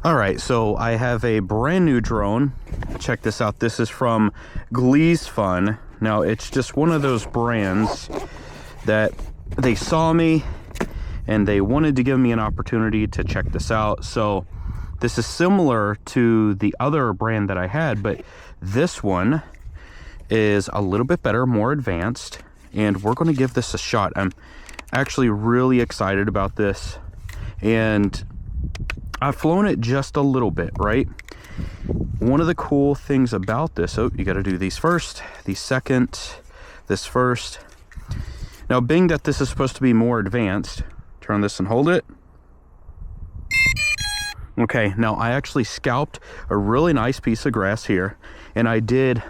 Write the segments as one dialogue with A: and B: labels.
A: All right, so I have a brand new drone. Check this out. This is from Gleesfun. Now, it's just one of those brands that they saw me and they wanted to give me an opportunity to check this out. So this is similar to the other brand that I had, but this one is a little bit better, more advanced, and we're going to give this a shot. I'm actually really excited about this, and I've flown it just a little bit, right? One of the cool things about this, oh, you got to do these first, these second, this first. Now, being that this is supposed to be more advanced, turn this and hold it. Okay, now I actually scalped a really nice piece of grass here, and I did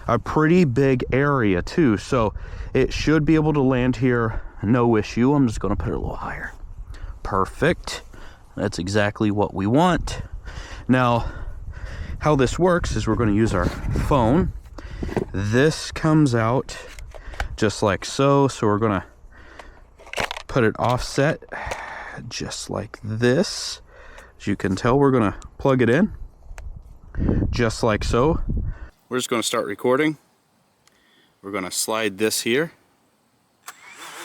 A: a pretty big area too, so it should be able to land here no issue. I'm just going to put it a little higher. Perfect. That's exactly what we want. Now, how this works is we're going to use our phone. This comes out just like so. So we're going to put it offset just like this. As you can tell, we're going to plug it in just like so. We're just going to start recording. We're going to slide this here. All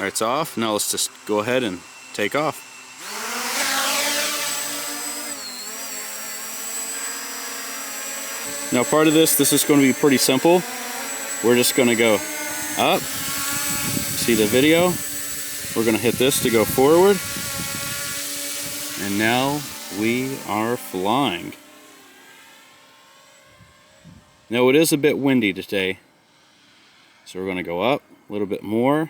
A: right, it's off. Now let's just go ahead and take off. Now, part of this is going to be pretty simple. We're just going to go up. See the video? We're going to hit this to go forward. And now we are flying. Now, it is a bit windy today, so we're going to go up a little bit more.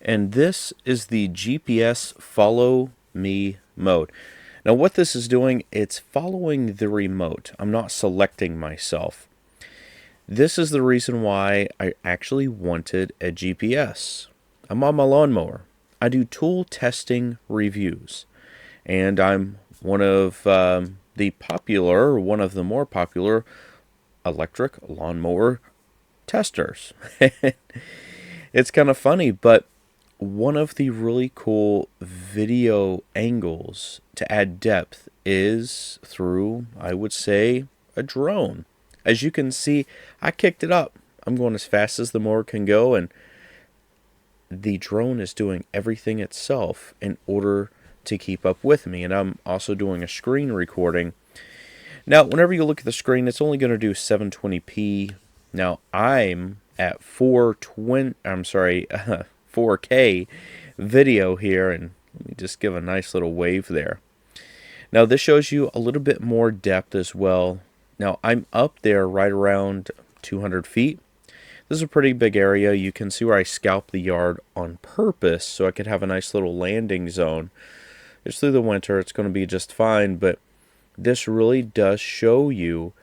A: And this is the GPS follow me mode. Now, what this is doing, it's following the remote. I'm not selecting myself. This is the reason why I actually wanted a GPS. I'm on my lawnmower. I do tool testing reviews, and I'm one of the more popular electric lawnmower testers. It's kind of funny, but one of the really cool video angles to add depth is through, I would say, a drone. As you can see, I kicked it up. I'm going as fast as the mower can go, and the drone is doing everything itself in order to keep up with me. And I'm also doing a screen recording. Now, whenever you look at the screen, it's only going to do 720p. Now, I'm at 4K video here, and let me just give a nice little wave there. Now, this shows you a little bit more depth as well. Now, I'm up there right around 200 feet. This is a pretty big area. You can see where I scalped the yard on purpose so I could have a nice little landing zone. It's through the winter. It's going to be just fine, but this really does show you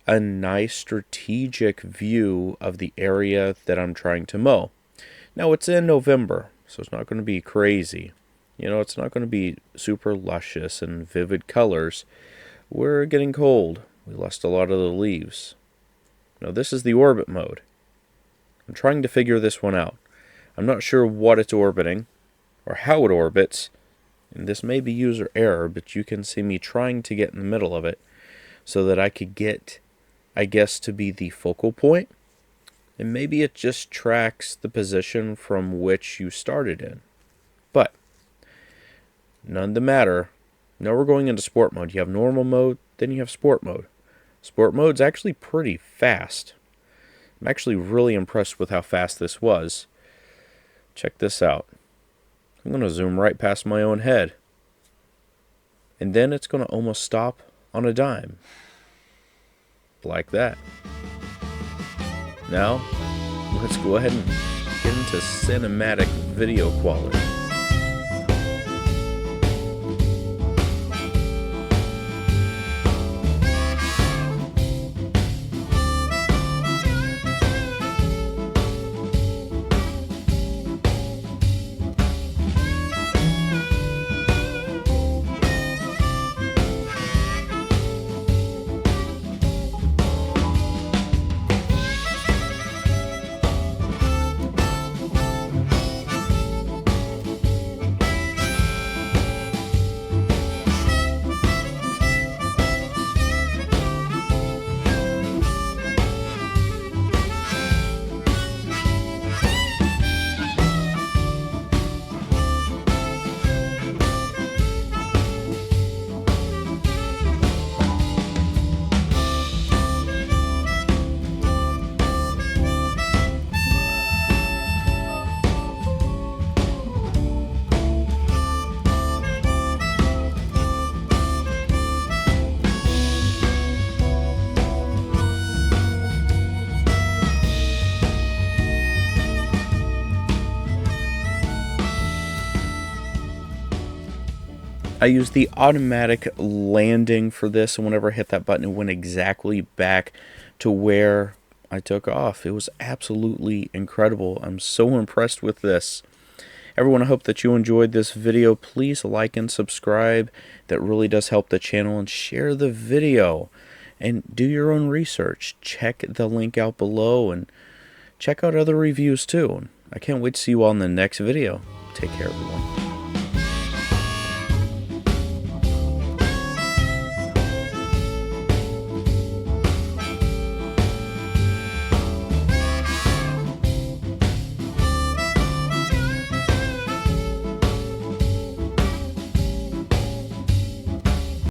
A: a nice strategic view of the area that I'm trying to mow. Now, it's in November, so it's not going to be crazy. You know, it's not going to be super luscious and vivid colors. We're getting cold. We lost a lot of the leaves. Now, this is the orbit mode. I'm trying to figure this one out. I'm not sure what it's orbiting or how it orbits. And this may be user error, but you can see me trying to get in the middle of it so that I could get, I guess, to be the focal point. And maybe it just tracks the position from which you started in. But none the matter. Now we're going into sport mode. You have normal mode, then you have sport mode. Sport mode's actually pretty fast. I'm actually really impressed with how fast this was. Check this out. I'm going to zoom right past my own head. And then it's going to almost stop on a dime. Like that. Now, let's go ahead and get into cinematic video quality. I used the automatic landing for this, and whenever I hit that button, it went exactly back to where I took off. It was absolutely incredible. I'm so impressed with this. Everyone, I hope that you enjoyed this video. Please like and subscribe. That really does help the channel. And share the video. And do your own research. Check the link out below. And check out other reviews too. I can't wait to see you all in the next video. Take care, everyone.